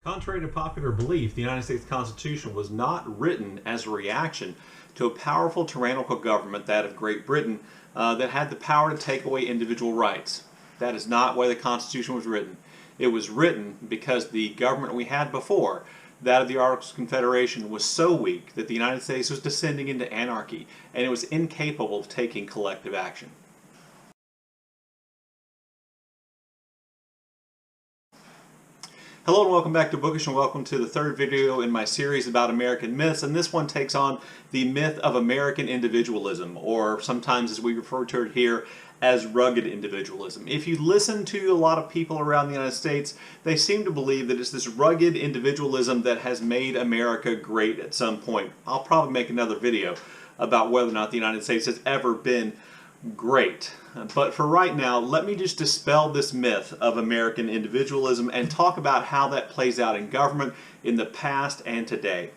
Contrary to popular belief, the United States Constitution was not written as a reaction to a powerful tyrannical government, that of Great Britain, that had the power to take away individual rights. That is not why the Constitution was written. It was written because the government we had before, that of the Articles of Confederation, was so weak that the United States was descending into anarchy, and it was incapable of taking collective action. Hello and welcome back to Bookish, and welcome to the third video in my series about American myths, and this one takes on the myth of American individualism, or sometimes as we refer to it here as rugged individualism. If you listen to a lot of people around the United States, they seem to believe that it's this rugged individualism that has made America great at some point. I'll probably make another video about whether or not the United States has ever been great. But for right now, let me just dispel this myth of American individualism and talk about how that plays out in government in the past and today.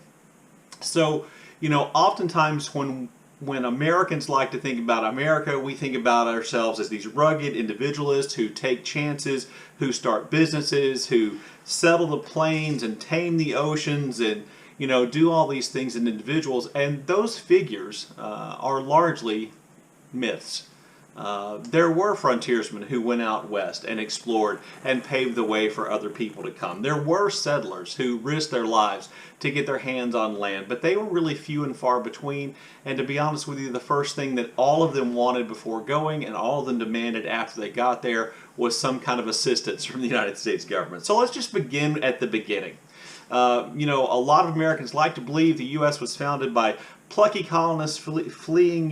So, oftentimes when Americans like to think about America, we think about ourselves as these rugged individualists who take chances, who start businesses, who settle the plains and tame the oceans and do all these things as individuals. And those figures are largely myths. There were frontiersmen who went out west and explored and paved the way for other people to come. There were settlers who risked their lives to get their hands on land, but they were really few and far between. And to be honest with you, the first thing that all of them wanted before going and all of them demanded after they got there was some kind of assistance from the United States government. So let's just begin at the beginning. A lot of Americans like to believe the U.S. was founded by plucky colonists fleeing,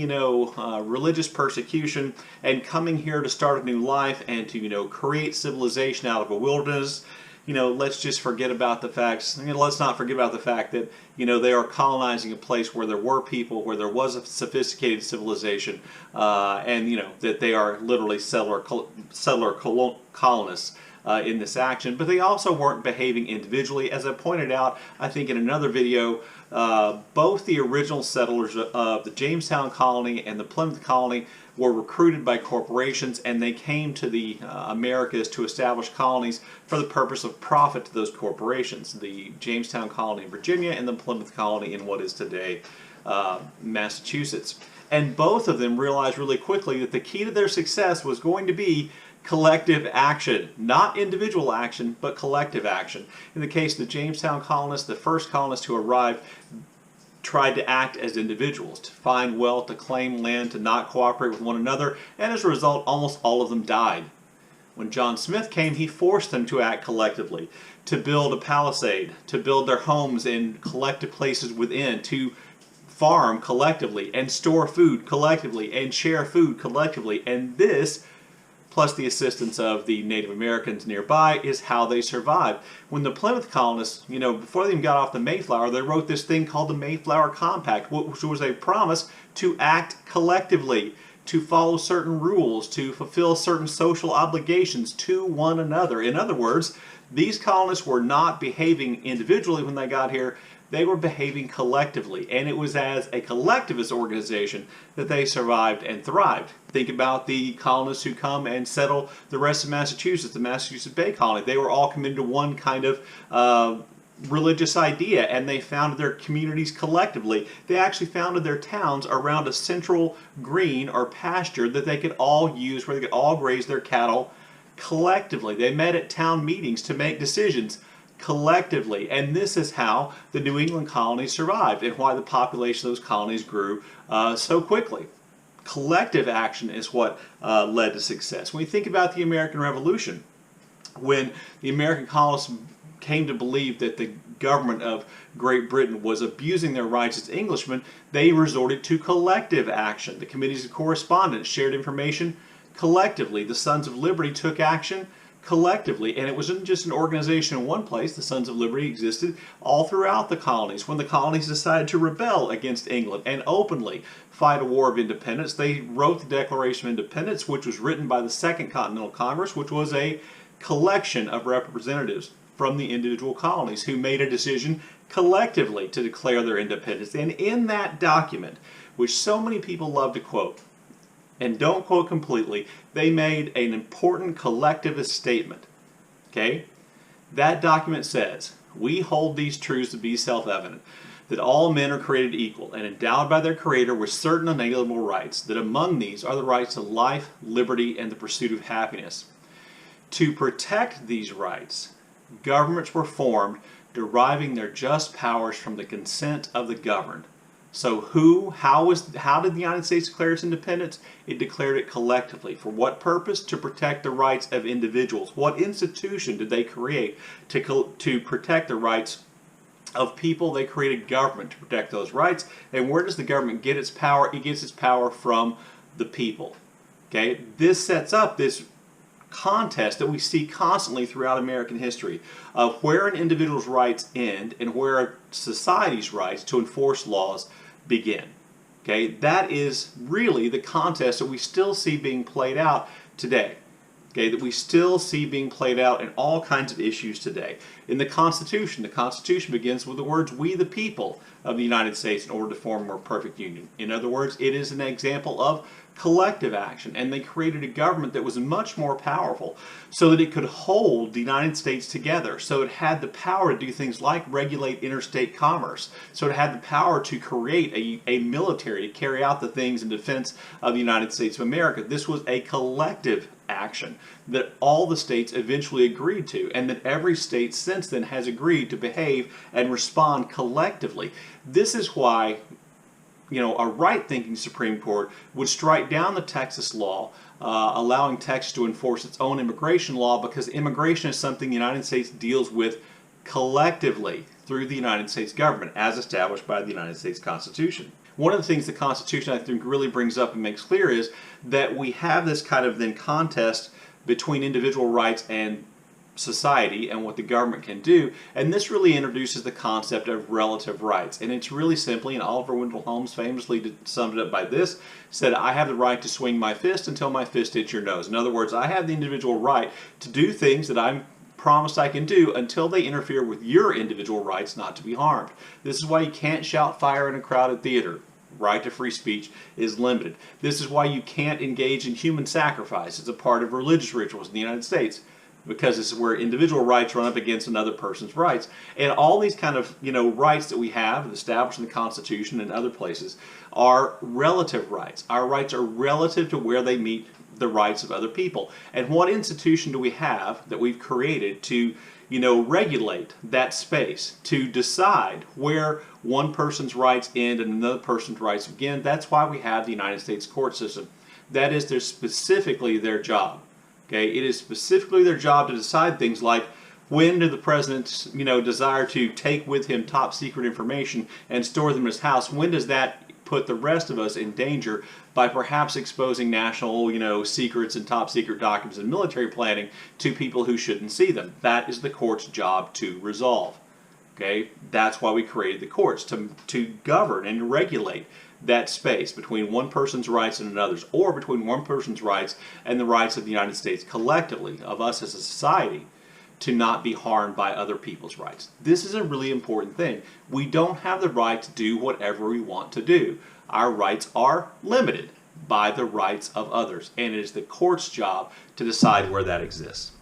religious persecution and coming here to start a new life and to, create civilization out of a wilderness. Let's just forget about the facts. Let's not forget about the fact that, they are colonizing a place where there were people, where there was a sophisticated civilization, and, that they are literally settler colonists. In this action, but they also weren't behaving individually. As I pointed out, I think in another video, both the original settlers of the Jamestown colony and the Plymouth colony were recruited by corporations, and they came to the Americas to establish colonies for the purpose of profit to those corporations. The Jamestown colony in Virginia and the Plymouth colony in what is today Massachusetts. And both of them realized really quickly that the key to their success was going to be collective action. Not individual action, but collective action. In the case of the Jamestown colonists, the first colonists who arrived tried to act as individuals, to find wealth, to claim land, to not cooperate with one another, and as a result, almost all of them died. When John Smith came, he forced them to act collectively, to build a palisade, to build their homes in collective places within, to farm collectively, and store food collectively, and share food collectively, and this, plus the assistance of the Native Americans nearby, is how they survived. When the Plymouth colonists, before they even got off the Mayflower, they wrote this thing called the Mayflower Compact, which was a promise to act collectively, to follow certain rules, to fulfill certain social obligations to one another. In other words, these colonists were not behaving individually when they got here. They were behaving collectively, and it was as a collectivist organization that they survived and thrived. Think about the colonists who come and settle the rest of Massachusetts, the Massachusetts Bay Colony. They were all committed to one kind of religious idea, and they founded their communities collectively. They actually founded their towns around a central green or pasture that they could all use, where they could all graze their cattle collectively. They met at town meetings to make decisions collectively, and this is how the New England colonies survived and why the population of those colonies grew so quickly. Collective action is what led to success. When you think about the American Revolution, when the American colonists came to believe that the government of Great Britain was abusing their rights as Englishmen, they resorted to collective action. The committees of correspondence shared information collectively. The Sons of Liberty took action collectively, and it wasn't just an organization in one place. The Sons of Liberty existed all throughout the colonies. When the colonies decided to rebel against England and openly fight a war of independence, they wrote the Declaration of Independence, which was written by the Second Continental Congress, which was a collection of representatives from the individual colonies who made a decision collectively to declare their independence. And in that document, which so many people love to quote, and don't quote completely, they made an important collectivist statement. Okay? That document says, we hold these truths to be self-evident, that all men are created equal and endowed by their Creator with certain unalienable rights, that among these are the rights to life, liberty, and the pursuit of happiness. To protect these rights, governments were formed, deriving their just powers from the consent of the governed. So how did the United States declare its independence? It declared it collectively. For what purpose? To protect the rights of individuals. What institution did they create to protect the rights of people? They created government to protect those rights. And where does the government get its power? It gets its power from the people. Okay? This sets up this contest that we see constantly throughout American history of where an individual's rights end and where a society's rights to enforce laws begin. Okay? That is really the contest that we still see being played out today. Okay, that we still see being played out in all kinds of issues today. In the Constitution begins with the words, "We the people of the United States," in order to form a more perfect union. In other words, it is an example of collective action, and they created a government that was much more powerful so that it could hold the United States together. So it had the power to do things like regulate interstate commerce. So it had the power to create a military to carry out the things in defense of the United States of America. This was a collective action that all the states eventually agreed to, and that every state since then has agreed to behave and respond collectively. This is why, you know, a right-thinking Supreme Court would strike down the Texas law, allowing Texas to enforce its own immigration law, because immigration is something the United States deals with collectively through the United States government, as established by the United States Constitution. One of the things the Constitution, I think, really brings up and makes clear is that we have this kind of then contest between individual rights and society and what the government can do, and this really introduces the concept of relative rights. And it's really simply, and Oliver Wendell Holmes famously summed it up by this, said, "I have the right to swing my fist until my fist hits your nose." In other words, I have the individual right to do things that I'm promised I can do until they interfere with your individual rights not to be harmed. This is why you can't shout fire in a crowded theater. Right to free speech is limited. This is why you can't engage in human sacrifice as a part of religious rituals in the United States, because this is where individual rights run up against another person's rights. And all these kind of, you know, rights that we have established in the Constitution and other places are relative rights. Our rights are relative to where they meet the rights of other people. And what institution do we have that we've created to, you know, regulate that space, to decide where one person's rights end and another person's rights begin? That's why we have the United States court system. That is specifically their job. Okay, it is specifically their job to decide things like, when did the president, you know, desire to take with him top secret information and store them in his house? When does that put the rest of us in danger by perhaps exposing national, you know, secrets and top secret documents and military planning to people who shouldn't see them? That is the court's job to resolve. Okay, that's why we created the courts, to govern and regulate that space between one person's rights and another's, or between one person's rights and the rights of the United States collectively, of us as a society, to not be harmed by other people's rights. This is a really important thing. We don't have the right to do whatever we want to do. Our rights are limited by the rights of others, and it is the court's job to decide where that exists.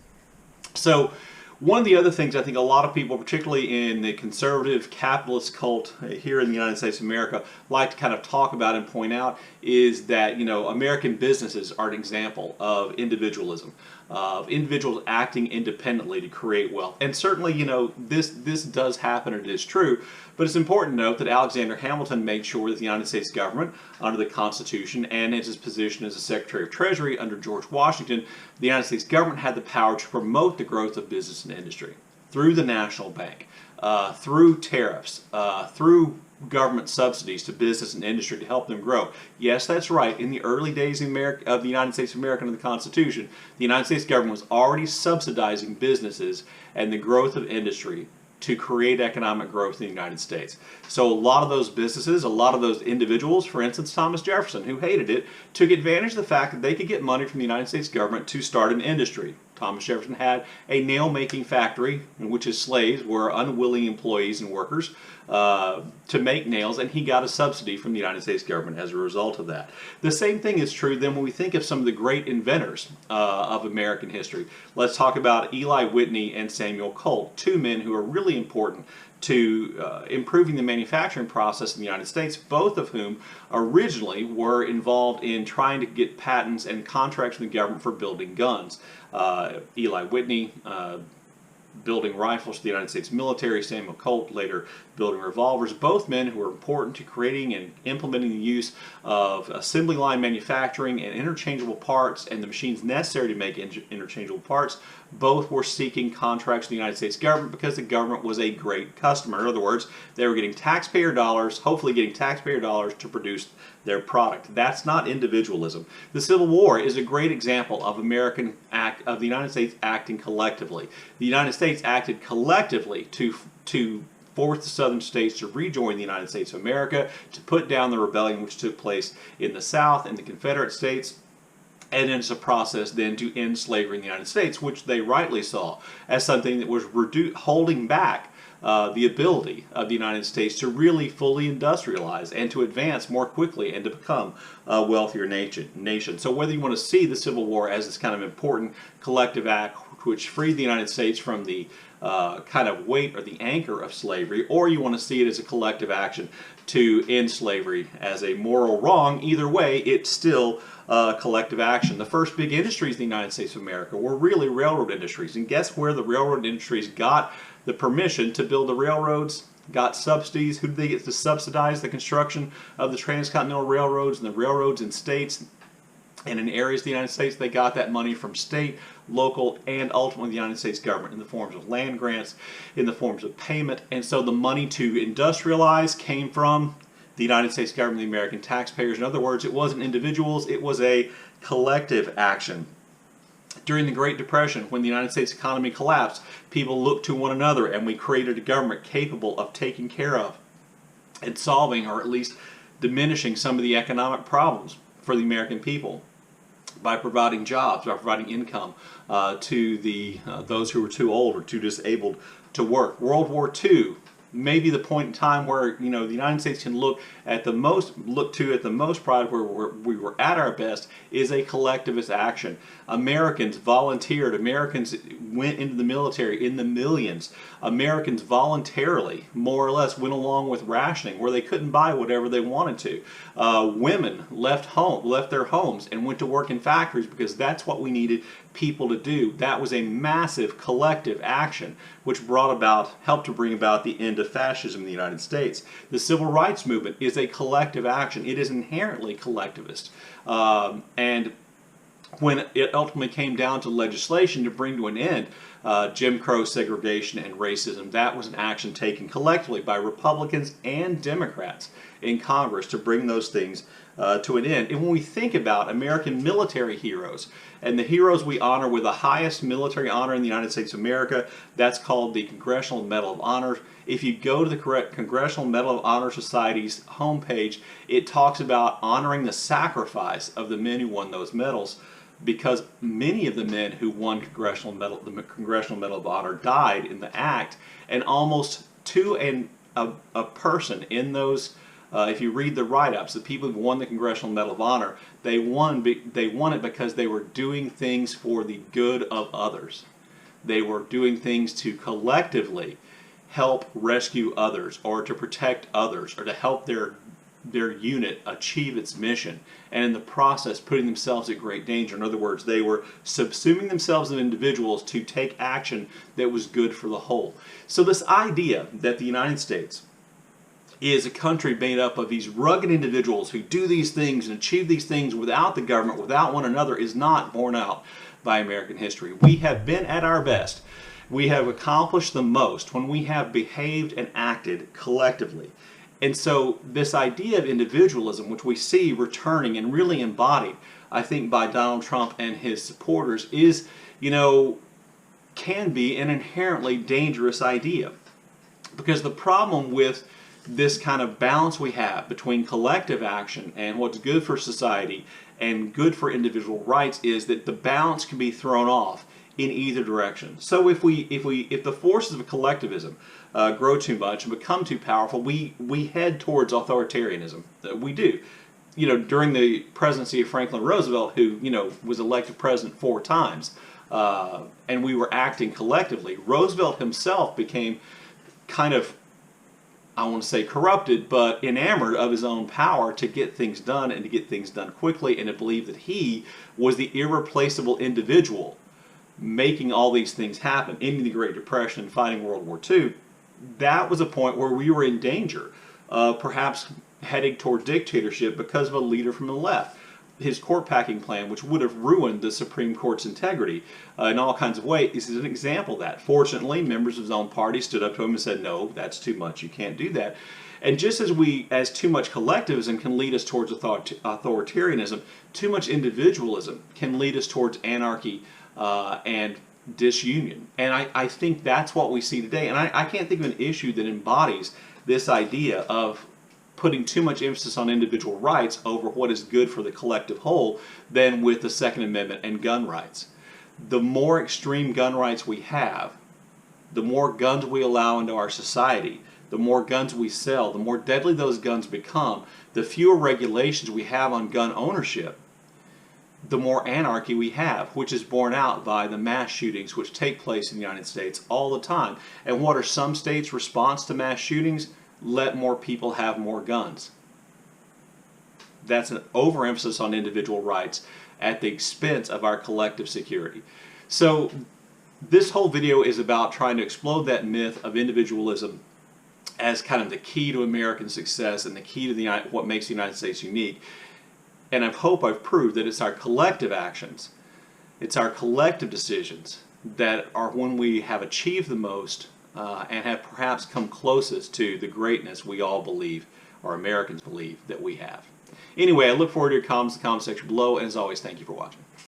So, one of the other things I think a lot of people, particularly in the conservative capitalist cult here in the United States of America, like to kind of talk about and point out is that, you know, American businesses are an example of individualism, of individuals acting independently to create wealth. And certainly, you know, this does happen, and it is true, but it's important to note that Alexander Hamilton made sure that the United States government, under the Constitution and in his position as a Secretary of Treasury under George Washington, the United States government had the power to promote the growth of business and industry through the National Bank, through tariffs, through government subsidies to business and industry to help them grow. Yes, that's right. In the early days of the United States of America under the Constitution, the United States government was already subsidizing businesses and the growth of industry to create economic growth in the United States. So a lot of those businesses, a lot of those individuals, for instance Thomas Jefferson, who hated it, took advantage of the fact that they could get money from the United States government to start an industry. Thomas Jefferson had a nail-making factory in which his slaves were unwilling employees and workers to make nails, and he got a subsidy from the United States government as a result of that. The same thing is true then when we think of some of the great inventors of American history. Let's talk about Eli Whitney and Samuel Colt, two men who are really important to improving the manufacturing process in the United States, both of whom originally were involved in trying to get patents and contracts from the government for building guns. Eli Whitney building rifles for the United States military, Samuel Colt later building revolvers, both men who were important to creating and implementing the use of assembly line manufacturing and interchangeable parts and the machines necessary to make interchangeable parts. Both were seeking contracts from the United States government because the government was a great customer. In other words, they were getting taxpayer dollars, hopefully getting taxpayer dollars to produce their product. That's not individualism. The Civil War is a great example of the United States acting collectively. The United States acted collectively to force the southern states to rejoin the United States of America, to put down the rebellion which took place in the South and the Confederate States, and it's a process then to end slavery in the United States, which they rightly saw as something that was holding back the ability of the United States to really fully industrialize and to advance more quickly and to become a wealthier nation. So whether you want to see the Civil War as this kind of important collective act which freed the United States from the kind of weight or the anchor of slavery, or you want to see it as a collective action to end slavery as a moral wrong, either way, it's still collective action. The first big industries in the United States of America were really railroad industries. And guess where the railroad industries got the permission to build the railroads, got subsidies? Who did they get to subsidize the construction of the transcontinental railroads and the railroads in states and in areas of the United States? They got that money from state, local, and ultimately the United States government in the forms of land grants, in the forms of payment. And so the money to industrialize came from the United States government, the American taxpayers. In other words, it wasn't individuals, it was a collective action. During the Great Depression, when the United States economy collapsed, people looked to one another and we created a government capable of taking care of and solving, or at least diminishing, some of the economic problems for the American people by providing jobs, by providing income to those who were too old or too disabled to work. World War II, maybe the point in time where the United States can look at the most pride, where we were at our best, is a collectivist action. Americans volunteered. Americans went into the military in the millions. Americans voluntarily, more or less, went along with rationing where they couldn't buy whatever they wanted to. Women left their homes and went to work in factories because that's what we needed people to do. That was a massive collective action which helped to bring about the end of fascism in the United States. The Civil Rights Movement is a collective action. It is inherently collectivist. And when it ultimately came down to legislation to bring to an end Jim Crow, segregation, and racism, that was an action taken collectively by Republicans and Democrats in Congress to bring those things to an end. And when we think about American military heroes, and the heroes we honor with the highest military honor in the United States of America, that's called the Congressional Medal of Honor. If you go to the Congressional Medal of Honor Society's homepage, it talks about honoring the sacrifice of the men who won those medals, because many of the men who won the Congressional Medal of Honor died in the act, and almost to a person in those, if you read the write-ups, the people who won the Congressional Medal of Honor, they won it because they were doing things for the good of others. They were doing things to collectively help rescue others, or to protect others, or to help their unit achieve its mission, and in the process putting themselves at great danger. In other words, they were subsuming themselves as individuals to take action that was good for the whole. So this idea that the United States is a country made up of these rugged individuals who do these things and achieve these things without the government, without one another, is not borne out by American history. We have been at our best. We have accomplished the most when we have behaved and acted collectively. And so this idea of individualism, which we see returning and really embodied, I think, by Donald Trump and his supporters, is, can be an inherently dangerous idea. Because the problem with this kind of balance we have between collective action and what's good for society and good for individual rights is that the balance can be thrown off in either direction. So if the forces of collectivism grow too much and become too powerful, we head towards authoritarianism. We do. You know, during the presidency of Franklin Roosevelt, who, you know, was elected president 4 times, and we were acting collectively, Roosevelt himself became kind of, I want to say corrupted, but enamored of his own power to get things done and to get things done quickly, and to believe that he was the irreplaceable individual making all these things happen, ending the Great Depression and fighting World War II. That was a point where we were in danger, perhaps heading toward dictatorship because of a leader from the left. His court packing plan, which would have ruined the Supreme Court's integrity in all kinds of ways, is an example of that. Fortunately, members of his own party stood up to him and said, no, that's too much, you can't do that. And just as too much collectivism can lead us towards authoritarianism, too much individualism can lead us towards anarchy and disunion. And I think that's what we see today. And I can't think of an issue that embodies this idea of putting too much emphasis on individual rights over what is good for the collective whole than with the Second Amendment and gun rights. The more extreme gun rights we have, the more guns we allow into our society, the more guns we sell, the more deadly those guns become, the fewer regulations we have on gun ownership, the more anarchy we have, which is borne out by the mass shootings which take place in the United States all the time. And what are some states' response to mass shootings? Let more people have more guns. That's an overemphasis on individual rights at the expense of our collective security. So this whole video is about trying to explode that myth of individualism as kind of the key to American success and the key to what makes the United States unique. And I hope I've proved that it's our collective actions, it's our collective decisions that are when we have achieved the most and have perhaps come closest to the greatness we all believe, or Americans believe, that we have. Anyway, I look forward to your comments in the comment section below, and as always, thank you for watching.